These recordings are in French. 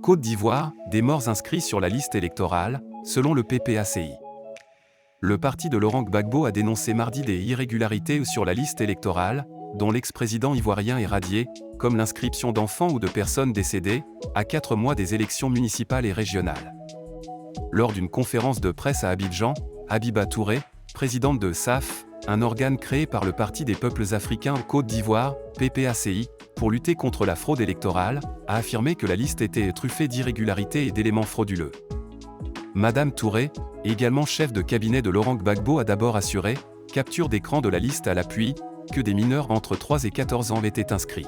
Côte d'Ivoire, des morts inscrits sur la liste électorale, selon le PPACI. Le parti de Laurent Gbagbo a dénoncé mardi des irrégularités sur la liste électorale, dont l'ex-président ivoirien est radié, comme l'inscription d'enfants ou de personnes décédées, à 4 mois des élections municipales et régionales. Lors d'une conférence de presse à Abidjan, Habiba Touré, présidente de SAF, un organe créé par le Parti des peuples africains en Côte d'Ivoire, PPACI, pour lutter contre la fraude électorale, a affirmé que la liste était truffée d'irrégularités et d'éléments frauduleux. Madame Touré, également chef de cabinet de Laurent Gbagbo, a d'abord assuré, capture d'écran de la liste à l'appui, que des mineurs entre 3 et 14 ans étaient inscrits.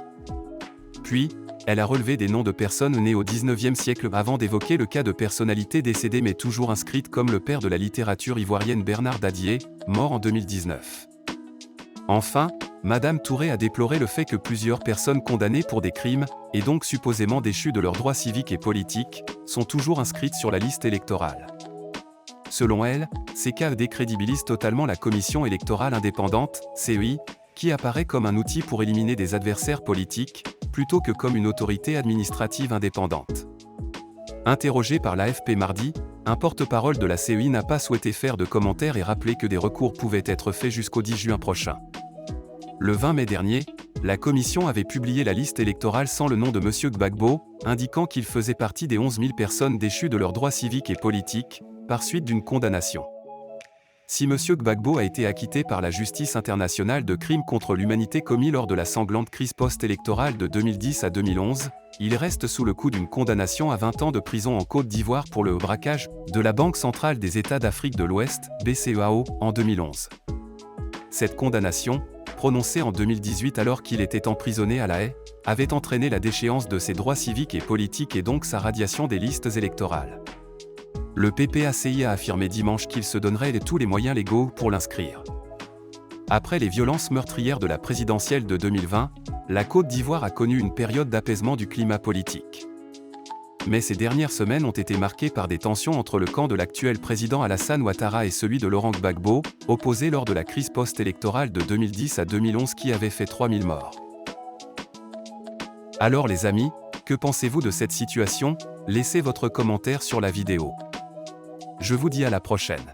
Puis, elle a relevé des noms de personnes nées au XIXe siècle avant d'évoquer le cas de personnalités décédées mais toujours inscrites comme le père de la littérature ivoirienne Bernard Dadier, mort en 2019. Enfin, Madame Touré a déploré le fait que plusieurs personnes condamnées pour des crimes, et donc supposément déchues de leurs droits civiques et politiques, sont toujours inscrites sur la liste électorale. Selon elle, ces cas décrédibilisent totalement la Commission électorale indépendante, CEI, qui apparaît comme un outil pour éliminer des adversaires politiques, plutôt que comme une autorité administrative indépendante. Interrogé par l'AFP mardi, un porte-parole de la CEI n'a pas souhaité faire de commentaires et rappelé que des recours pouvaient être faits jusqu'au 10 juin prochain. Le 20 mai dernier, la Commission avait publié la liste électorale sans le nom de M. Gbagbo, indiquant qu'il faisait partie des 11 000 personnes déchues de leurs droits civiques et politiques, par suite d'une condamnation. Si M. Gbagbo a été acquitté par la justice internationale de crimes contre l'humanité commis lors de la sanglante crise post-électorale de 2010 à 2011, il reste sous le coup d'une condamnation à 20 ans de prison en Côte d'Ivoire pour le braquage de la Banque centrale des États d'Afrique de l'Ouest, BCEAO, en 2011. Cette condamnation, prononcée en 2018 alors qu'il était emprisonné à La Haye, avait entraîné la déchéance de ses droits civiques et politiques et donc sa radiation des listes électorales. Le PPACI a affirmé dimanche qu'il se donnerait tous les moyens légaux pour l'inscrire. Après les violences meurtrières de la présidentielle de 2020, la Côte d'Ivoire a connu une période d'apaisement du climat politique. Mais ces dernières semaines ont été marquées par des tensions entre le camp de l'actuel président Alassane Ouattara et celui de Laurent Gbagbo, opposés lors de la crise post-électorale de 2010 à 2011 qui avait fait 3000 morts. Alors les amis, que pensez-vous de cette situation? Laissez votre commentaire sur la vidéo. Je vous dis à la prochaine.